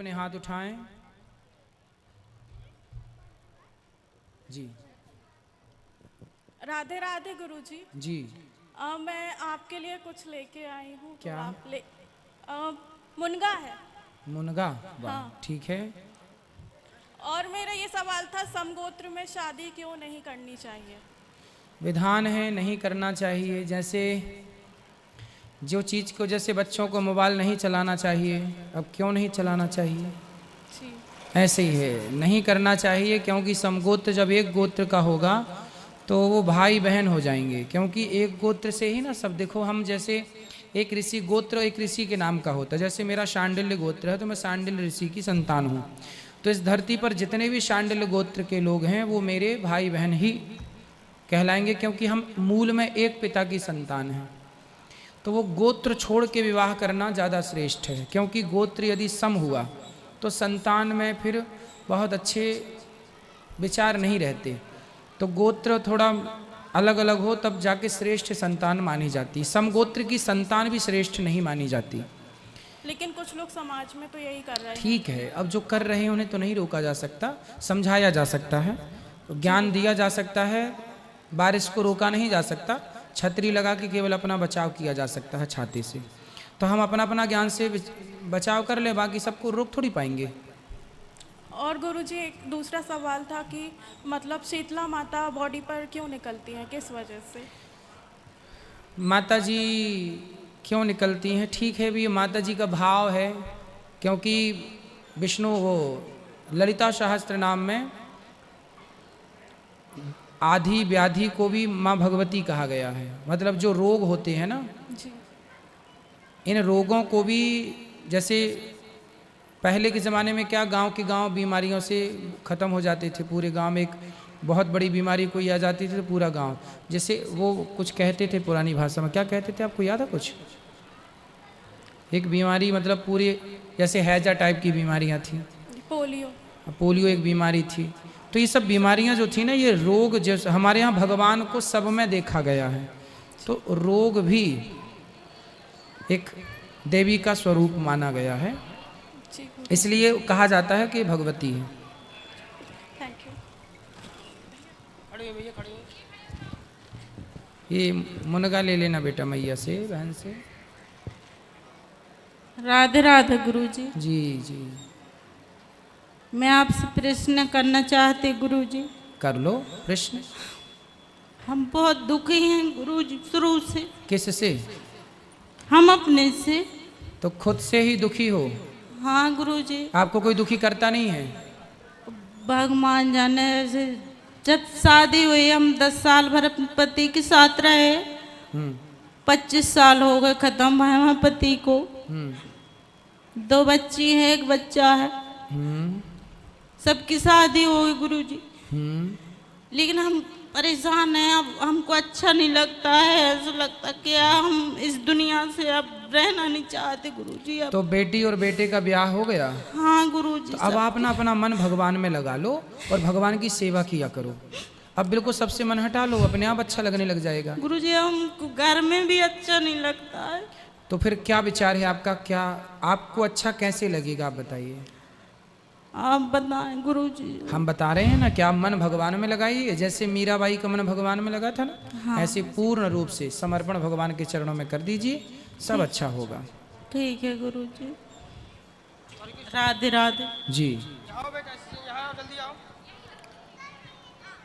अपने हाथ उठाएं। जी राधे राधे गुरुजी। जी। मैं आपके लिए कुछ लेके आई हूँ, तो क्या? आप ले। मुनगा है। मुनगा? वाह, हाँ। ठीक है। और मेरा ये सवाल था, समगोत्र में शादी क्यों नहीं करनी चाहिए? विधान है नहीं करना चाहिए। जैसे जो चीज़ को, जैसे बच्चों को मोबाइल नहीं चलाना चाहिए, अब क्यों नहीं चलाना चाहिए, जी। ऐसे ही है, नहीं करना चाहिए। क्योंकि समगोत्र जब एक गोत्र का होगा तो वो भाई बहन हो जाएंगे, क्योंकि एक गोत्र से ही ना सब। देखो, हम जैसे एक ऋषि गोत्र एक ऋषि के नाम का होता है। जैसे मेरा शांडिल्य गोत्र है तो मैं शांडिल्य ऋषि की संतान हूँ। तो इस धरती पर जितने भी शांडिल्य गोत्र के लोग हैं वो मेरे भाई बहन ही कहलाएंगे, क्योंकि हम मूल में एक पिता की संतान हैं। तो वो गोत्र छोड़ के विवाह करना ज़्यादा श्रेष्ठ है, क्योंकि गोत्र यदि सम हुआ तो संतान में फिर बहुत अच्छे विचार नहीं रहते। तो गोत्र थोड़ा अलग अलग हो तब जाके श्रेष्ठ संतान मानी जाती। समगोत्र की संतान भी श्रेष्ठ नहीं मानी जाती। लेकिन कुछ लोग समाज में तो यही कर रहे हैं। ठीक है, अब जो कर रहे हैं उन्हें तो नहीं रोका जा सकता, समझाया जा सकता है, तो ज्ञान दिया जा सकता है। बारिश को रोका नहीं जा सकता, छतरी लगा के केवल अपना बचाव किया जा सकता है छाते से। तो हम अपना अपना ज्ञान से बचाव कर ले, बाकी सबको रोक थोड़ी पाएंगे। और गुरुजी, एक दूसरा सवाल था कि मतलब शीतला माता बॉडी पर क्यों निकलती हैं, किस वजह से? माता जी क्यों निकलती हैं? ठीक है भी, माता जी का भाव है, क्योंकि विष्णु वो ललिता सहस्त्र नाम में आधि व्याधि को भी माँ भगवती कहा गया है। मतलब जो रोग होते हैं ना, जी। इन रोगों को भी, जैसे पहले के ज़माने में क्या, गांव के गांव बीमारियों से ख़त्म हो जाते थे। पूरे गांव में एक बहुत बड़ी बीमारी कोई आ जाती थी तो पूरा गांव, जैसे वो कुछ कहते थे पुरानी भाषा में, क्या कहते थे आपको याद है कुछ? एक बीमारी, मतलब पूरे, जैसे हैजा टाइप की बीमारियां थी, पोलियो। पोलियो एक बीमारी थी। तो ये सब बीमारियां जो थी ना, ये रोग जो हमारे यहाँ भगवान को सब में देखा गया है। तो रोग भी एक देवी का स्वरूप माना गया है, जी गुरु। इसलिए कहा जाता है कि भगवती है। Thank you. ये मुनगा ले लेना बेटा मैया से, बहन से। राधे राधे गुरुजी। जी जी। मैं आपसे प्रश्न करना चाहती गुरुजी। कर लो प्रश्न। हम बहुत दुखी हैं गुरुजी शुरू से। किससे? हम अपने से। तो खुद से ही दुखी हो? हाँ गुरुजी। आपको कोई दुखी करता नहीं है? भगवान जाने, ऐसे जब शादी हुई हम 10 साल भर अपने पति के साथ रहे। 25 साल हो गए खत्म भय हमारे पति को। 2 बच्ची हैं, 1 बच्चा है। सबकी शादी हो गई गुरुजी। लेकिन हम परेशान हैं, अब हमको अच्छा नहीं लगता है। ऐसा लगता कि हम इस दुनिया से अब रहना नहीं चाहते गुरुजी। अब तो बेटी और बेटे का ब्याह हो गया? हाँ गुरुजी। तो अब आप ना अपना मन भगवान में लगा लो और भगवान की सेवा किया करो। अब बिल्कुल सबसे मन हटा लो, अपने आप अच्छा लगने लग जाएगा। गुरुजी हमको घर में भी अच्छा नहीं लगता है। तो फिर क्या विचार है आपका? क्या आपको अच्छा कैसे लगेगा, आप बताइए। आप बताएं गुरुजी। हम बता रहे हैं ना, क्या आप मन भगवान में लगाइए। जैसे मीराबाई का मन भगवान में लगा था ना, हाँ। ऐसे पूर्ण रूप से समर्पण भगवान के चरणों में कर दीजिए, सब अच्छा होगा। ठीक है गुरुजी। राधे राधे जी।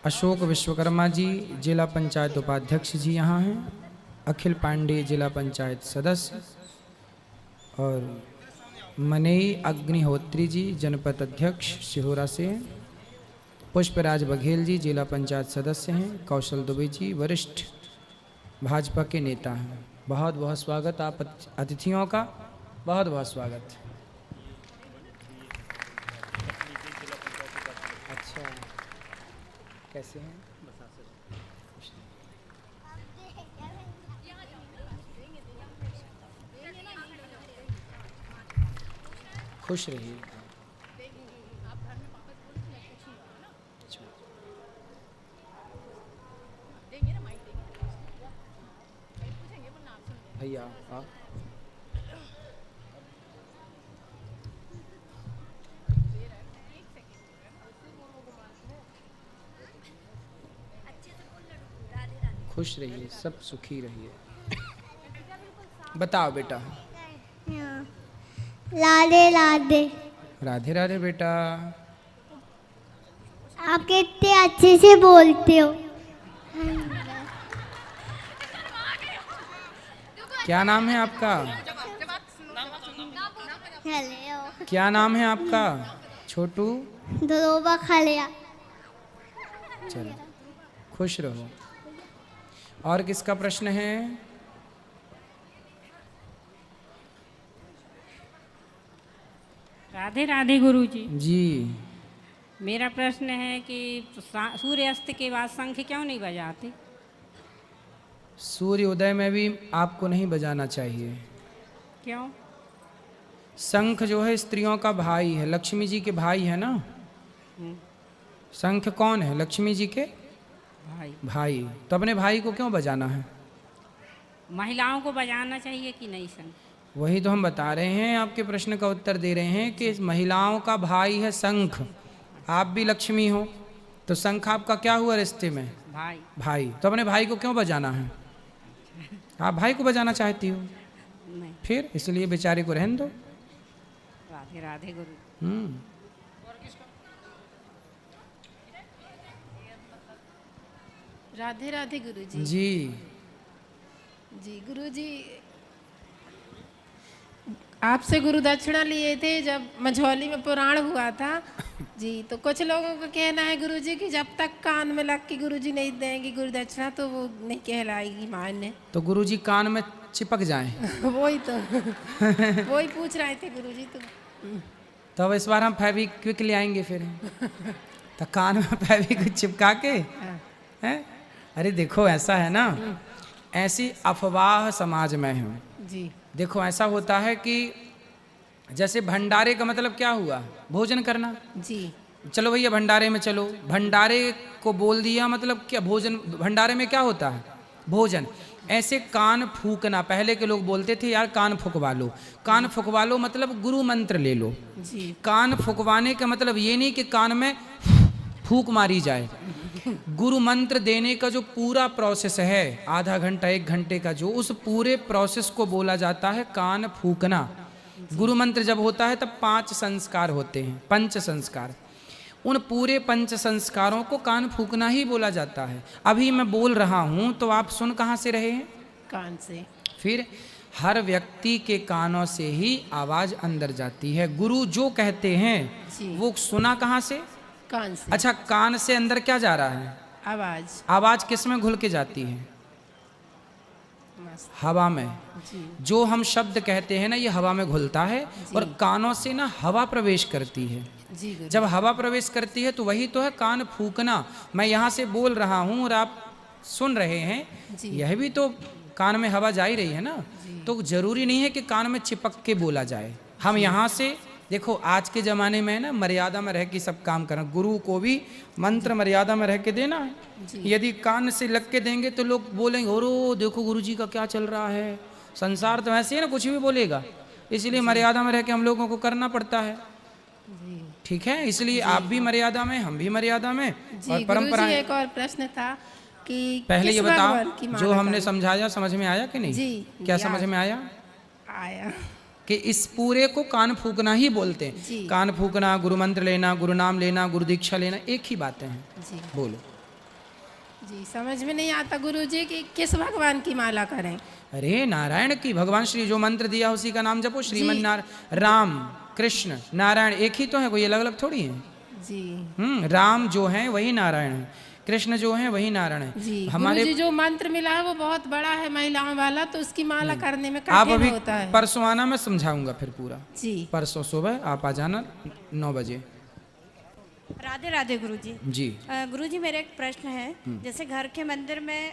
अशोक विश्वकर्मा जी जिला पंचायत उपाध्यक्ष जी यहाँ हैं। अखिल पांडे जिला पंचायत सदस्य, और मनई अग्निहोत्री जी जनपद अध्यक्ष सिहोरा से हैं। पुष्पराज बघेल जी जिला पंचायत सदस्य हैं। कौशल दुबे जी वरिष्ठ भाजपा के नेता हैं। बहुत बहुत स्वागत आप अतिथियों का, बहुत बहुत स्वागत। अच्छा, कैसे हैं? खुश रहिए। भैया आप खुश रहिए, सब सुखी रहिए। बताओ बेटा। राधे राधे। राधे राधे बेटा। आप कितने अच्छे से बोलते हो। क्या नाम है आपका? हेलो। क्या नाम है आपका? छोटू। ध्रुवा खलिया। चलो खुश रहो। और किसका प्रश्न है? राधे राधे गुरुजी। जी। मेरा प्रश्न है कि सूर्यास्त के बाद शंख क्यों नहीं बजाते? सूर्य उदय में भी आपको नहीं बजाना चाहिए। क्यों? शंख जो है स्त्रियों का भाई है, लक्ष्मी जी के भाई है ना। शंख कौन है? लक्ष्मी जी के भाई। तो अपने भाई को क्यों बजाना है? महिलाओं को बजाना चाहिए कि नहीं शंख? वही तो हम बता रहे हैं, आपके प्रश्न का उत्तर दे रहे हैं कि महिलाओं का भाई है शंख। आप भी लक्ष्मी हो तो शंख आपका क्या हुआ रिश्ते में? भाई। तो अपने भाई को क्यों बजाना है? आप भाई को बजाना चाहती हो? नहीं। फिर इसलिए बेचारे को रहने दो। राधे राधे गुरु। राधे राधे गुरुजी। जी। जी गुरुजी, आपसे गुरु दक्षिणा लिए थे जब मझौली में पुराण हुआ था जी। तो कुछ लोगों का कहना है गुरुजी कि जब तक कान में लग के गुरुजी नहीं देंगे गुरु दक्षिणा तो वो नहीं कहलाएगी मान्य। तो गुरुजी कान में चिपक जाएं। वही तो वही पूछ रहे थे गुरुजी। तो अब इस बार हम फेविक्विक ले आएंगे फिर। तो कान में फेविक्विक चिपका के हैं। अरे देखो ऐसा है ना, ऐसी अफवाह समाज में है जी। देखो ऐसा होता है कि जैसे भंडारे का मतलब क्या हुआ? भोजन करना। जी। चलो भैया भंडारे में चलो। भंडारे को बोल दिया मतलब क्या? भोजन। भंडारे में क्या होता है? भोजन। ऐसे कान फूकना, पहले के लोग बोलते थे यार कान फुकवा लो। कान फुकवा लो मतलब गुरु मंत्र ले लो। जी। कान फुकवाने का मतलब ये नहीं कि कान में फूक मारी जाए। गुरु मंत्र देने का जो पूरा प्रोसेस है, आधा घंटा 1 घंटे का, जो उस पूरे प्रोसेस को बोला जाता है कान फूकना। गुरु मंत्र जब होता है तब 5 संस्कार होते हैं, 5 संस्कार। उन पूरे 5 संस्कारों को कान फूकना ही बोला जाता है। अभी मैं बोल रहा हूं तो आप सुन कहां से रहे हैं? कान से। फिर हर व्यक्ति के कानों से ही आवाज अंदर जाती है। गुरु जो कहते हैं वो सुना कहां से? कान से। अच्छा, कान से अंदर क्या जा रहा है? आवाज। आवाज किस में घुल के जाती है? हवा में। जो हम शब्द कहते हैं ना ये हवा में घुलता है और कानों से ना हवा प्रवेश करती है। जब हवा प्रवेश करती है तो वही तो है कान फूकना। मैं यहाँ से बोल रहा हूँ और आप सुन रहे हैं, यह भी तो कान में हवा जा ही रही है ना। तो जरूरी नहीं है कि कान में चिपक के बोला जाए। हम यहाँ से देखो, आज के ज़माने में ना मर्यादा में रह के सब काम करना। गुरु को भी मंत्र मर्यादा में रह के देना है। यदि कान से लग के देंगे तो लोग बोलेंगे ओरो देखो गुरुजी का क्या चल रहा है। संसार तो ऐसे है ना, कुछ भी बोलेगा। इसलिए मर्यादा में रह के हम लोगों को करना पड़ता है। ठीक है, इसलिए आप भी मर्यादा में, हम भी मर्यादा में। और परंपरा। एक और प्रश्न था कि पहले ये बताओ जो हमने समझाया समझ में आया कि नहीं? जी। क्या समझ में आया? आया कि इस पूरे को कान फूकना ही बोलते हैं। कान फूकना, गुरु मंत्र लेना, गुरु नाम लेना, गुरु दीक्षा लेना, एक ही बातें हैं। जी। बोलो। जी समझ में नहीं आता गुरुजी कि किस भगवान की माला करें। अरे नारायण की, भगवान श्री जो मंत्र दिया उसी का नाम जपो। श्रीमन नारायण, राम कृष्ण नारायण एक ही तो है, कोई अलग अलग थोड़ी है। जी। राम जो है वही नारायण है, कृष्ण जो है वही नारायण है। जी। हमारे गुरुजी जो मंत्र मिला है वो बहुत बड़ा है महिलाओं वाला, तो उसकी माला करने में आप कठिन अभी होता है। परसों आना, मैं समझाऊंगा फिर पूरा। जी। परसों सुबह आप आ जाना 9 बजे। राधे राधे गुरुजी। जी। गुरुजी मेरा एक प्रश्न है, जैसे घर के मंदिर में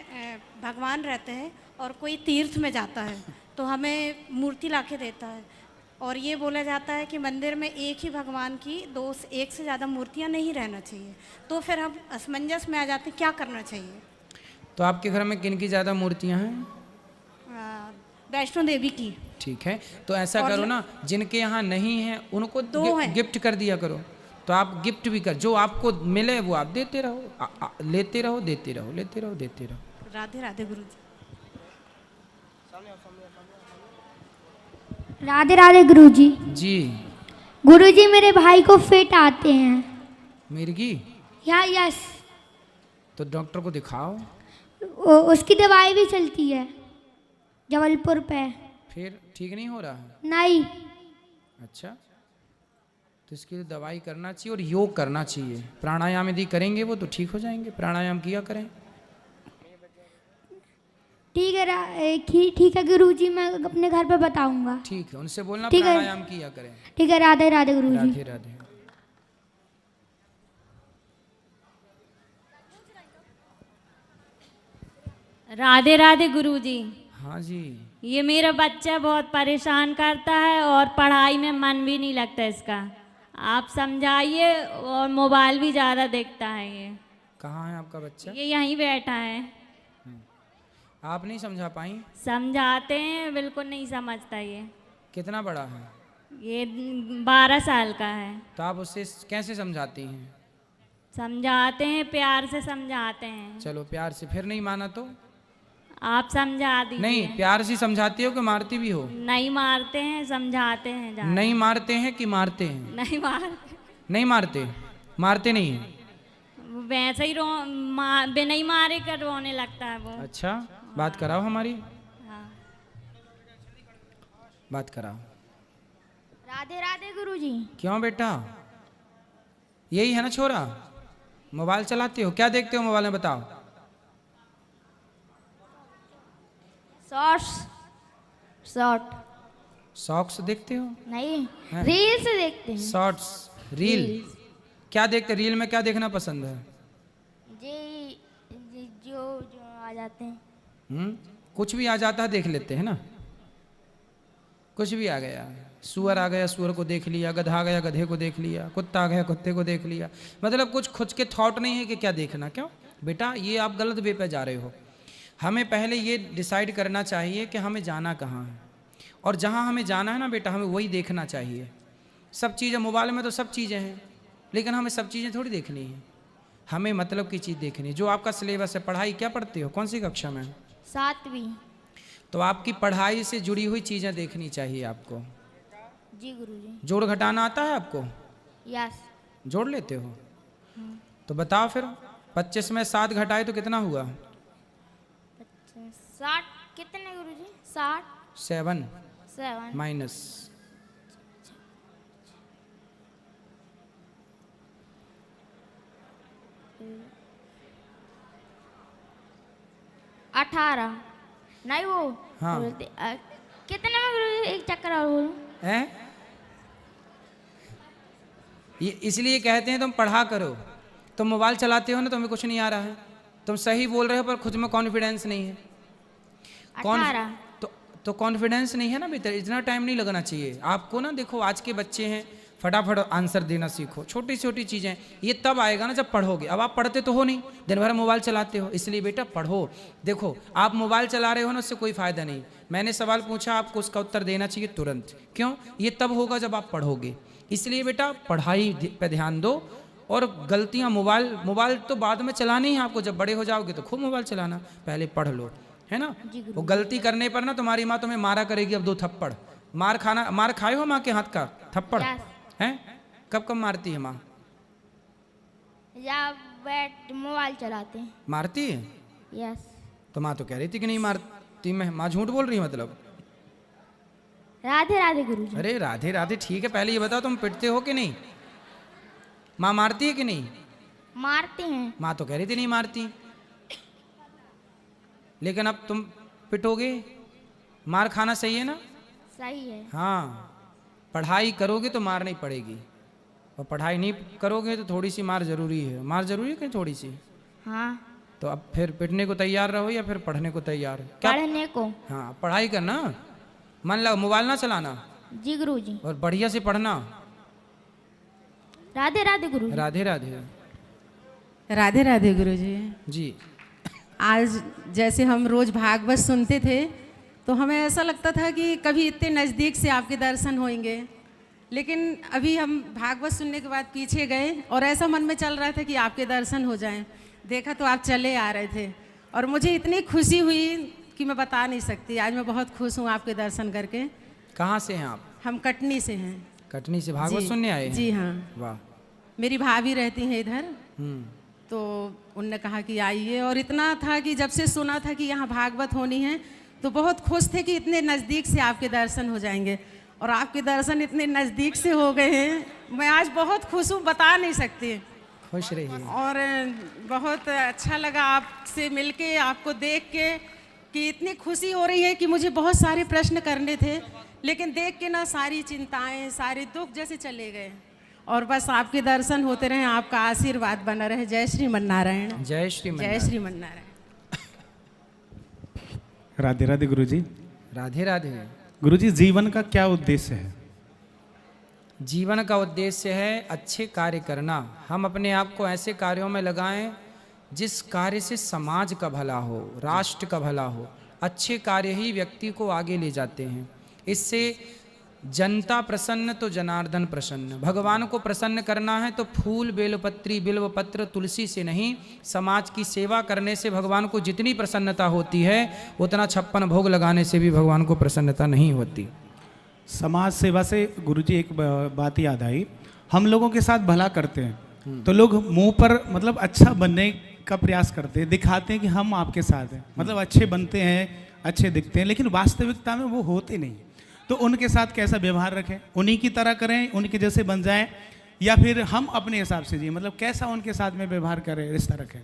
भगवान रहते हैं और कोई तीर्थ में जाता है तो हमें मूर्ति लाके देता है और ये बोला जाता है कि मंदिर में एक ही भगवान की एक से ज़्यादा मूर्तियाँ नहीं रहना चाहिए, तो फिर हम असमंजस में आ जाते हैं, क्या करना चाहिए? तो आपके घर में किन की ज़्यादा मूर्तियाँ हैं? वैष्णो देवी की। ठीक है, तो ऐसा करो ना, जिनके यहाँ नहीं है उनको 2 हैं। गिफ्ट कर दिया करो। तो आप गिफ्ट भी कर, जो आपको मिले वो आप देते रहो, लेते रहो, देते रहो, लेते रहो, देते रहो। राधे राधे गुरुजी। राधे राधे गुरुजी। जी। गुरुजी मेरे भाई को फिट आते हैं। मिर्गी? यस। तो डॉक्टर को दिखाओ। उसकी दवाई भी चलती है जबलपुर पे। फिर ठीक नहीं हो रहा है? नहीं। अच्छा, तो इसके लिए दवाई करना चाहिए और योग करना चाहिए। प्राणायाम यदि करेंगे वो तो ठीक हो जाएंगे। प्राणायाम किया करें। ठीक है ठीक है गुरुजी, मैं अपने घर पे बताऊंगा। ठीक है, उनसे बोलना ठीक है। प्राणायाम किया करें। ठीक है, राधे राधे गुरुजी। राधे राधे। राधे राधे गुरुजी। हाँ जी। ये मेरा बच्चा बहुत परेशान करता है और पढ़ाई में मन भी नहीं लगता इसका। आप समझाइए, और मोबाइल भी ज़्यादा देखता है ये। कहाँ है आपका बच्चा? ये यहीं बैठा है। आप नहीं समझा पाई? समझाते हैं, बिल्कुल नहीं समझता ये। कितना बड़ा है? ये 12 साल का है। तो आप उससे कैसे समझाती हैं? समझाते हैं, प्यार से समझाते हैं। चलो प्यार से, फिर नहीं माना तो? आप समझा दीजिए। नहीं, प्यार से समझाती हो कि मारती भी हो? नहीं मारते हैं, समझाते हैं ज़्यादा। नहीं मारते हैं कि मारते हैं? नहीं मारते। नहीं मारते, मारते नहीं हैं। वैसे ही बिना ही मारे कर रोने लगता है वो। अच्छा, बात कराओ हमारी। हाँ। बात कराओ। राधे राधे गुरुजी। क्यों बेटा, यही है ना छोरा? मोबाइल चलाते हो? क्या देखते हो मोबाइल में बताओ? शॉर्ट। शॉर्ट्स देखते हो? नहीं, हैं? रील से देखते हैं। Shorts, reel. क्या देखते? रील में क्या देखना पसंद है? जो आ जाते हैं। कुछ भी आ जाता है देख लेते हैं ना। कुछ भी आ गया, सुअर आ गया सुअर को देख लिया, गधा आ गया गधे को देख लिया, कुत्ता आ गया कुत्ते को देख लिया। मतलब कुछ खुद के थॉट नहीं है कि क्या देखना। क्यों बेटा, ये आप गलत वे पे जा रहे हो। हमें पहले ये डिसाइड करना चाहिए कि हमें जाना कहाँ है, और जहाँ हमें जाना है ना बेटा, हमें वही देखना चाहिए। सब चीज़ें मोबाइल में तो सब चीज़ें हैं, लेकिन हमें सब चीज़ें थोड़ी देखनी है। हमें मतलब की चीज़ देखनी है। जो आपका सिलेबस है, पढ़ाई क्या पढ़ते हो, कौन सी कक्षा में? 7वीं। तो आपकी पढ़ाई से जुड़ी हुई चीज़ें देखनी चाहिए आपको। जी गुरुजी। जोड़ घटाना आता है आपको? यस। जोड़ लेते हो? तो बताओ फिर, 25 में 7 घटाए तो कितना हुआ? 60 कितने गुरुजी? 7 7 माइनस 18। नहीं वो हाँ। कितने में गुरुजी? एक चक्कर और बोलो। है। ये इसलिए कहते हैं तुम पढ़ा करो। तुम मोबाइल चलाते हो ना, तुम्हें कुछ नहीं आ रहा है। तुम सही बोल रहे हो पर खुद में कॉन्फिडेंस नहीं है। 18। तो कॉन्फिडेंस नहीं है ना बेटा, इतना टाइम नहीं लगना चाहिए आपको ना। देखो आज के बच्चे हैं, फटाफट आंसर देना सीखो। छोटी छोटी चीज़ें ये तब आएगा ना जब पढ़ोगे। अब आप पढ़ते तो हो नहीं, दिन भर मोबाइल चलाते हो। इसलिए बेटा पढ़ो। देखो आप मोबाइल चला रहे हो ना, उससे कोई फ़ायदा नहीं। मैंने सवाल पूछा, आपको उसका उत्तर देना चाहिए तुरंत। क्यों? ये तब होगा जब आप पढ़ोगे। इसलिए बेटा पढ़ाई पे ध्यान दो। और गलतियाँ, मोबाइल तो बाद में चलानी है आपको। जब बड़े हो जाओगे तो खूब मोबाइल चलाना, पहले पढ़ लो, है ना। वो गलती करने पर ना तुम्हारी माँ तुम्हें मारा करेगी। अब 2 थप्पड़ मार खाए हो माँ के हाथ का थप्पड़? हैं? कब कब मारती है माँ? जब बैठ मोबाइल चलाते हैं। मारती है? यस। तो माँ तो कह रही थी कि नहीं मारती। मैं माँ झूठ बोल रही है मतलब? राधे राधे गुरुजी। अरे राधे राधे ठीक है, पहले ये बताओ तुम पिटते हो कि नहीं? माँ मारती है कि नहीं? मारते हैं। माँ तो कह रही थी नहीं मारती, लेकिन अब तुम पिटोगे। मार खाना सही है ना? सही है। हाँ, पढ़ाई करोगे तो मार नहीं पड़ेगी, और पढ़ाई नहीं करोगे तो थोड़ी सी मार जरूरी है। मार जरूरी है कि थोड़ी सी? हाँ। तो अब फिर पिटने को तैयार रहो या फिर पढ़ने को तैयार? क्या? पढ़ने को। हाँ, पढ़ाई करना, मन लगा, मोबाइल ना चलाना। जी गुरुजी। और बढ़िया से पढ़ना। राधे राधे गुरुजी। राधे राधे। राधे राधे गुरुजी। जी। आज जैसे हम रोज भागवत सुनते थे तो हमें ऐसा लगता था कि कभी इतने नज़दीक से आपके दर्शन होंगे, लेकिन अभी हम भागवत सुनने के बाद पीछे गए और ऐसा मन में चल रहा था कि आपके दर्शन हो जाएं। देखा तो आप चले आ रहे थे और मुझे इतनी खुशी हुई कि मैं बता नहीं सकती। आज मैं बहुत खुश हूँ आपके दर्शन करके। कहाँ से हैं आप? हम कटनी से हैं। कटनी से भागवत जी, सुनने आए हैं? जी हाँ। वाह। मेरी भाभी रहती हैं इधर, हम्म। तो उनने कहा कि आइए, और इतना था कि जब से सुना था कि यहाँ भागवत होनी है तो बहुत खुश थे कि इतने नज़दीक से आपके दर्शन हो जाएंगे, और आपके दर्शन इतने नज़दीक से हो गए हैं। मैं आज बहुत खुश हूँ, बता नहीं सकती। खुश रहिए। और बहुत अच्छा लगा आपसे मिलके, आपको देख के, कि इतनी खुशी हो रही है कि मुझे बहुत सारे प्रश्न करने थे, लेकिन देख के ना सारी चिंताएं, सारे दुख जैसे चले गए, और बस आपके दर्शन होते रहे, आपका आशीर्वाद बना रहे। जय श्रीमन नारायण। जय श्रीमन जय नारायण। श्रीमन नारायण। राधे राधे गुरुजी। राधे राधे। गुरुजी, जीवन का क्या उद्देश्य है? जीवन का उद्देश्य है अच्छे कार्य करना। हम अपने आप को ऐसे कार्यों में लगाएं जिस कार्य से समाज का भला हो, राष्ट्र का भला हो। अच्छे कार्य ही व्यक्ति को आगे ले जाते हैं। इससे जनता प्रसन्न तो जनार्दन प्रसन्न। भगवान को प्रसन्न करना है तो फूल, बेलपत्री, बिल्व पत्र, तुलसी से नहीं, समाज की सेवा करने से भगवान को जितनी प्रसन्नता होती है उतना 56 भोग लगाने से भी भगवान को प्रसन्नता नहीं होती। समाज सेवा से गुरुजी एक बात याद आई। हम लोगों के साथ भला करते हैं तो लोग मुंह पर मतलब अच्छा बनने का प्रयास करते हैं, दिखाते हैं कि हम आपके साथ हैं, मतलब अच्छे बनते हैं, अच्छे दिखते हैं, लेकिन वास्तविकता में वो होते नहीं। तो उनके साथ कैसा व्यवहार रखें? उन्हीं की तरह करें, उनके जैसे बन जाएं, या फिर हम अपने हिसाब से जिए? मतलब कैसा उनके साथ में व्यवहार करें, रिश्ता रखें?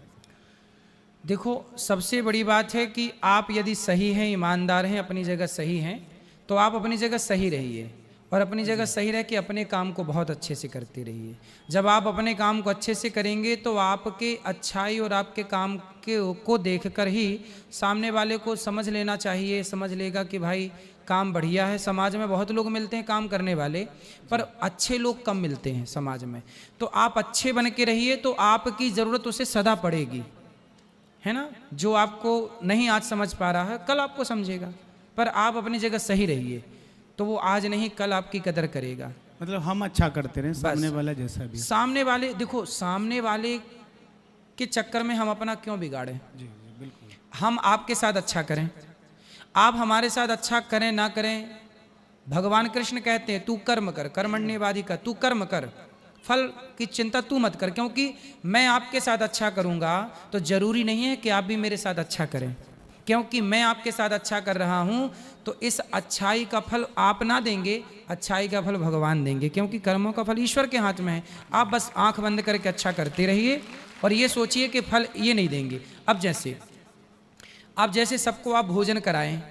देखो, सबसे बड़ी बात है कि आप यदि सही हैं, ईमानदार हैं, अपनी जगह सही हैं, तो आप अपनी जगह सही रहिए, और अपनी जगह सही रह के अपने काम को बहुत अच्छे से करते रहिए। जब आप अपने काम को अच्छे से करेंगे तो आपके अच्छाई और आपके काम को देखकर ही सामने वाले को समझ लेना चाहिए, समझ लेगा कि भाई काम बढ़िया है। समाज में बहुत लोग मिलते हैं काम करने वाले, पर अच्छे लोग कम मिलते हैं समाज में। तो आप अच्छे बन के रहिए तो आपकी ज़रूरत उसे सदा पड़ेगी, है ना। जो आपको नहीं आज समझ पा रहा है कल आपको समझेगा, पर आप अपनी जगह सही रहिए तो वो आज नहीं कल आपकी कदर करेगा। मतलब हम अच्छा करते रहे, सामने वाला जैसा भी। सामने वाले, देखो, सामने वाले के चक्कर में हम अपना क्यों बिगाड़ें? जी जी बिल्कुल। हम आपके साथ अच्छा करें, आप हमारे साथ अच्छा करें ना करें, भगवान कृष्ण कहते हैं तू कर्म कर, कर्मण्येवाधिकार, तू कर्म कर, फल की चिंता तू मत कर, क्योंकि मैं आपके साथ अच्छा करूंगा तो जरूरी नहीं है कि आप भी मेरे साथ अच्छा करें। क्योंकि मैं आपके साथ अच्छा कर रहा हूं तो इस अच्छाई का फल आप ना देंगे, अच्छाई का फल भगवान देंगे, क्योंकि कर्मों का फल ईश्वर के हाथ में है। आप बस आंख बंद करके अच्छा करते रहिए और ये सोचिए कि फल ये नहीं देंगे। अब जैसे सबको आप भोजन कराएं,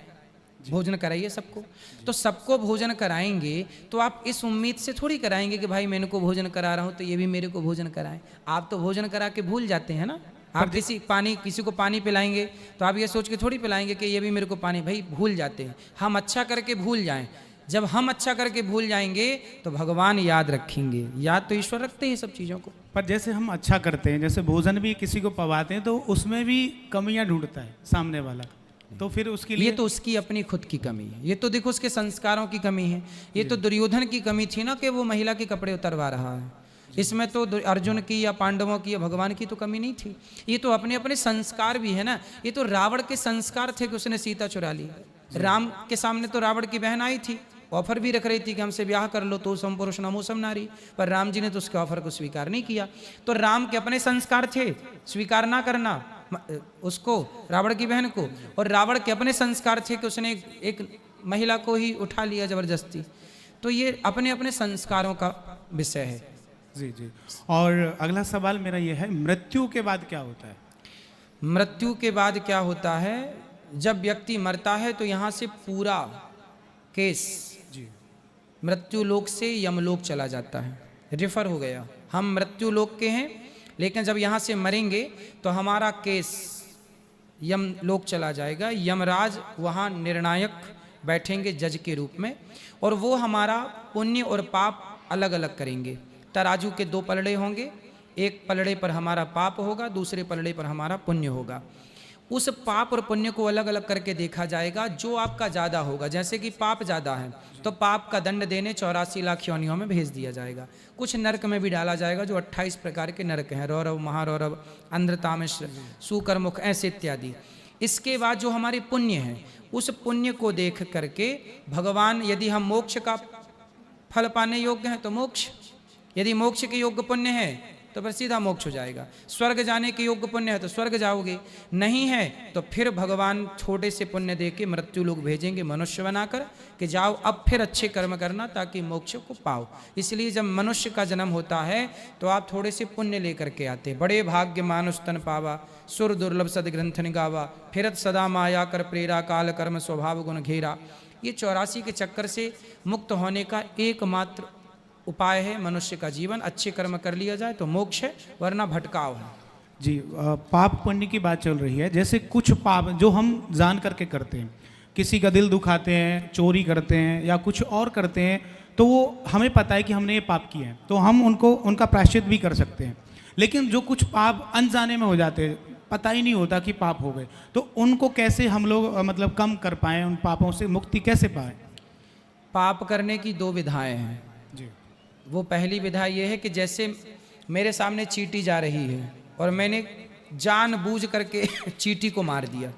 भोजन कराइए सबको, तो सबको भोजन कराएंगे तो आप इस उम्मीद से थोड़ी कराएंगे कि भाई मैं इनको भोजन करा रहा हूं तो ये भी मेरे को भोजन कराएं। आप तो भोजन करा के भूल जाते हैं ना। आप किसी को पानी पिलाएंगे तो आप ये सोच के थोड़ी पिलाएंगे कि ये भी मेरे को पानी, भाई भूल जाते हैं। हम अच्छा करके भूल जाएं, जब हम अच्छा करके भूल जाएंगे तो भगवान याद रखेंगे। याद तो ईश्वर रखते हैं सब चीज़ों को। पर जैसे हम अच्छा करते हैं, जैसे भोजन भी किसी को पवाते हैं तो उसमें भी कमियां ढूंढता है सामने वाला, तो फिर उसके लिए ये तो उसकी अपनी खुद की कमी है। ये तो देखो उसके संस्कारों की कमी है। ये तो दुर्योधन की कमी थी ना कि वो महिला के कपड़े उतरवा रहा है। इसमें तो अर्जुन की या पांडवों की या भगवान की तो कमी नहीं थी। ये तो अपने अपने संस्कार भी है ना। ये तो रावण के संस्कार थे कि उसने सीता चुरा ली। राम के सामने तो रावण की बहन आई थी, ऑफर भी रख रही थी कि हमसे ब्याह कर लो तो सम पुरुष नमो सम नारी, पर राम जी ने तो उसके ऑफर को स्वीकार नहीं किया। तो राम के अपने संस्कार थे स्वीकार ना करना उसको, रावण की बहन को, और रावण के अपने संस्कार थे कि उसने एक महिला को ही उठा लिया जबरदस्ती। तो ये अपने अपने संस्कारों का विषय है। जी जी। और अगला सवाल मेरा ये है, मृत्यु के बाद क्या होता है? मृत्यु के बाद क्या होता है? जब व्यक्ति मरता है तो यहाँ से पूरा केस जी मृत्यु लोक से यमलोक चला जाता है, रिफर हो गया। हम मृत्यु लोक के हैं, लेकिन जब यहाँ से मरेंगे तो हमारा केस यम लोक चला जाएगा। यमराज वहाँ निर्णायक बैठेंगे जज के रूप में, और वो हमारा पुण्य और पाप अलग अलग करेंगे। तराजू के 2 पलड़े होंगे, एक पलड़े पर हमारा पाप होगा, दूसरे पलड़े पर हमारा पुण्य होगा। उस पाप और पुण्य को अलग अलग करके देखा जाएगा। जो आपका ज़्यादा होगा, जैसे कि पाप ज़्यादा है तो पाप का दंड देने 84 लाख योनियों में भेज दिया जाएगा। कुछ नरक में भी डाला जाएगा, जो 28 प्रकार के नरक हैं, रौरव, महारौरव, अंध्रतामिश्र, सूकरमुख, ऐसे इत्यादि। इसके बाद जो हमारे पुण्य हैं, उस पुण्य को देख करके भगवान, यदि हम मोक्ष का फल पाने योग्य हैं तो मोक्ष, यदि मोक्ष के योग्य पुण्य है तो फिर सीधा मोक्ष हो जाएगा। स्वर्ग जाने के योग्य पुण्य है तो स्वर्ग जाओगे, नहीं है तो फिर भगवान छोटे से पुण्य दे के मृत्यु लोग भेजेंगे मनुष्य बनाकर कि जाओ अब फिर अच्छे कर्म करना ताकि मोक्ष को पाओ। इसलिए जब मनुष्य का जन्म होता है तो आप थोड़े से पुण्य लेकर के आते। बड़े भाग्य मानुष तन पावा, सुर दुर्लभ सदग्रंथ निगावा, फिरत सदा माया कर प्रेरा, काल कर्म स्वभाव गुण घेरा। ये 84 के चक्कर से मुक्त होने का एकमात्र उपाय है मनुष्य का जीवन। अच्छे कर्म कर लिया जाए तो मोक्ष है, वरना भटकाव है। जी, पाप पुण्य की बात चल रही है। जैसे कुछ पाप जो हम जान करके करते हैं, किसी का दिल दुखाते हैं, चोरी करते हैं या कुछ और करते हैं, तो वो हमें पता है कि हमने ये पाप किए हैं तो हम उनका प्रायश्चित भी कर सकते हैं। लेकिन जो कुछ पाप अनजाने में हो जाते हैं, पता ही नहीं होता कि पाप हो गए, तो उनको कैसे हम लोग मतलब कम कर पाएँ, उन पापों से मुक्ति कैसे पाएँ? पाप करने की 2 विधाएं हैं जी। वो पहली विधा ये है कि जैसे मेरे सामने चींटी जा रही है और मैंने जानबूझ करके चींटी को मार दिया,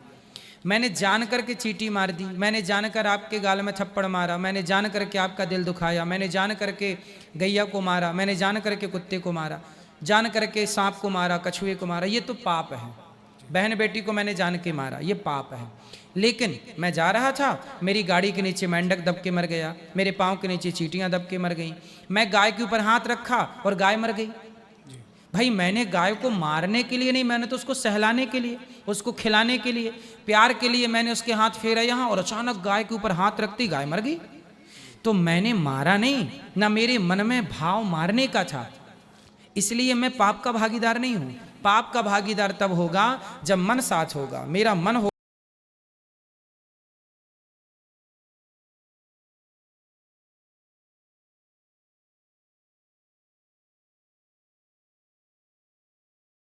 मैंने जान करके चींटी मार दी, मैंने जानकर आपके गाल में थप्पड़ मारा, मैंने जान करके आपका दिल दुखाया, मैंने जान करके गैया को मारा, मैंने जान करके कुत्ते को मारा, जान करके सांप को मारा, कछुए को मारा, ये तो पाप है। बहन बेटी को मैंने जान के मारा, ये पाप है। लेकिन मैं जा रहा था, मेरी गाड़ी के नीचे मेंढक दब के मर गया, मेरे पाँव के नीचे चींटियाँ दब के मर गईं, मैं गाय के ऊपर हाथ रखा और गाय मर गई। भाई मैंने गाय को मारने के लिए नहीं, मैंने तो उसको सहलाने के लिए, उसको खिलाने के लिए, प्यार के लिए मैंने उसके हाथ फेरा यहाँ, और अचानक गाय के ऊपर हाथ रखती गाय मर गई। तो मैंने मारा नहीं, ना मेरे मन में भाव मारने का था, इसलिए मैं पाप का भागीदार नहीं हूँ। पाप का भागीदार तब होगा जब मन साथ होगा, मेरा मन हो